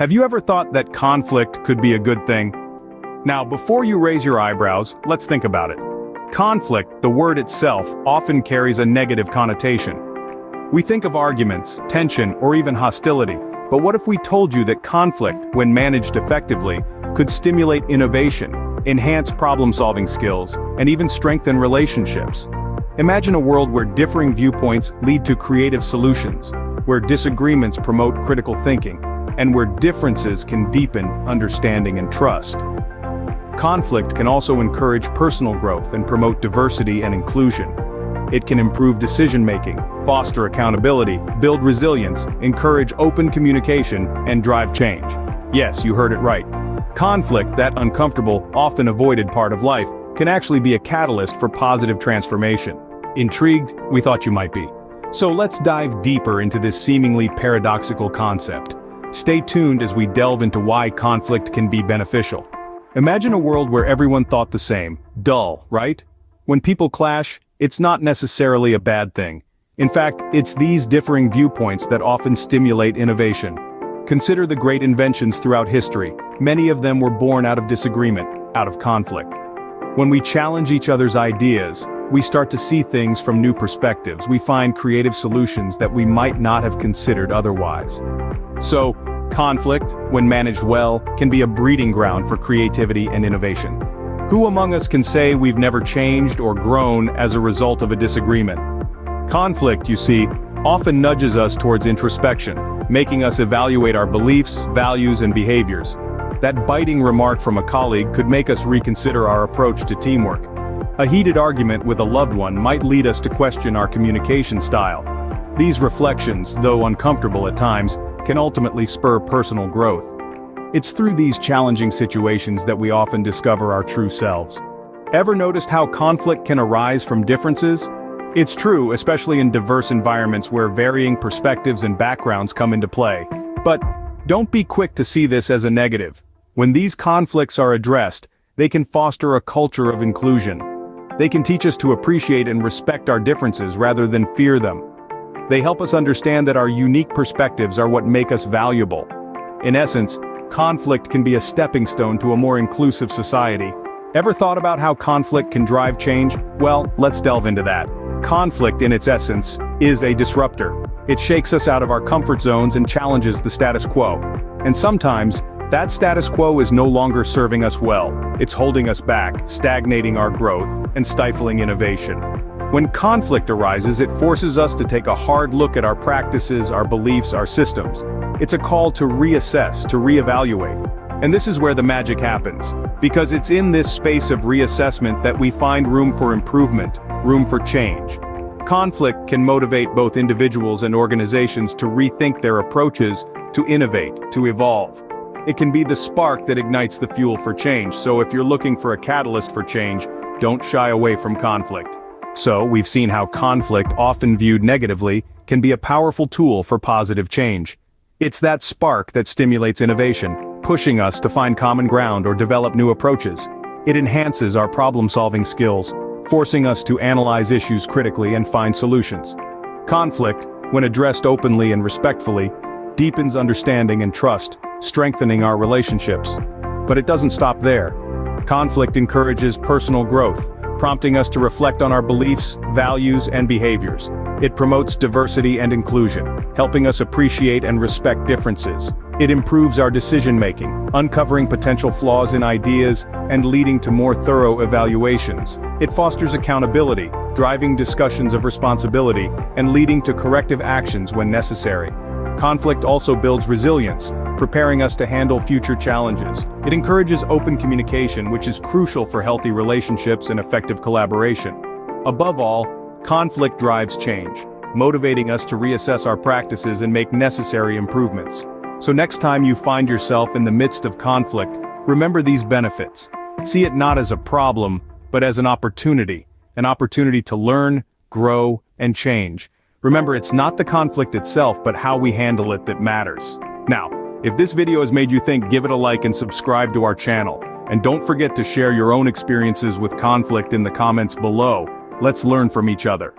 Have you ever thought that conflict could be a good thing? Now, before you raise your eyebrows, let's think about it. Conflict, the word itself, often carries a negative connotation. We think of arguments, tension, or even hostility. But what if we told you that conflict, when managed effectively, could stimulate innovation, enhance problem-solving skills, and even strengthen relationships? Imagine a world where differing viewpoints lead to creative solutions, where disagreements promote critical thinking, and where differences can deepen understanding and trust. Conflict can also encourage personal growth and promote diversity and inclusion. It can improve decision-making, foster accountability, build resilience, encourage open communication, and drive change. Yes, you heard it right. Conflict, that uncomfortable, often avoided part of life, can actually be a catalyst for positive transformation. Intrigued? We thought you might be. So let's dive deeper into this seemingly paradoxical concept. Stay tuned as we delve into why conflict can be beneficial. Imagine a world where everyone thought the same. Dull, right? When people clash, it's not necessarily a bad thing. In fact, it's these differing viewpoints that often stimulate innovation. Consider the great inventions throughout history. Many of them were born out of disagreement, out of conflict. When we challenge each other's ideas, we start to see things from new perspectives. We find creative solutions that we might not have considered otherwise. So, conflict, when managed well, can be a breeding ground for creativity and innovation. Who among us can say we've never changed or grown as a result of a disagreement? Conflict, you see, often nudges us towards introspection, making us evaluate our beliefs, values, and behaviors. That biting remark from a colleague could make us reconsider our approach to teamwork. A heated argument with a loved one might lead us to question our communication style. These reflections, though uncomfortable at times, can ultimately spur personal growth. It's through these challenging situations that we often discover our true selves. Ever noticed how conflict can arise from differences? It's true, especially in diverse environments where varying perspectives and backgrounds come into play. But don't be quick to see this as a negative. When these conflicts are addressed, they can foster a culture of inclusion. They can teach us to appreciate and respect our differences rather than fear them. They help us understand that our unique perspectives are what make us valuable. In essence, conflict can be a stepping stone to a more inclusive society. Ever thought about how conflict can drive change? Well, let's delve into that. Conflict, in its essence, is a disruptor. It shakes us out of our comfort zones and challenges the status quo. And sometimes, that status quo is no longer serving us well. It's holding us back, stagnating our growth, and stifling innovation. When conflict arises, it forces us to take a hard look at our practices, our beliefs, our systems. It's a call to reassess, to reevaluate. And this is where the magic happens. Because it's in this space of reassessment that we find room for improvement, room for change. Conflict can motivate both individuals and organizations to rethink their approaches, to innovate, to evolve. It can be the spark that ignites the fuel for change, so if you're looking for a catalyst for change, don't shy away from conflict. So, we've seen how conflict, often viewed negatively, can be a powerful tool for positive change. It's that spark that stimulates innovation, pushing us to find common ground or develop new approaches. It enhances our problem-solving skills, forcing us to analyze issues critically and find solutions. Conflict, when addressed openly and respectfully, deepens understanding and trust, strengthening our relationships. But it doesn't stop there. Conflict encourages personal growth, prompting us to reflect on our beliefs, values, and behaviors. It promotes diversity and inclusion, helping us appreciate and respect differences. It improves our decision-making, uncovering potential flaws in ideas and leading to more thorough evaluations. It fosters accountability, driving discussions of responsibility, and leading to corrective actions when necessary. Conflict also builds resilience, preparing us to handle future challenges. It encourages open communication, which is crucial for healthy relationships and effective collaboration. Above all, conflict drives change, motivating us to reassess our practices and make necessary improvements. So next time you find yourself in the midst of conflict, remember these benefits. See it not as a problem, but as an opportunity to learn, grow, and change. Remember, it's not the conflict itself, but how we handle it that matters. Now, if this video has made you think, give it a like and subscribe to our channel. And don't forget to share your own experiences with conflict in the comments below. Let's learn from each other.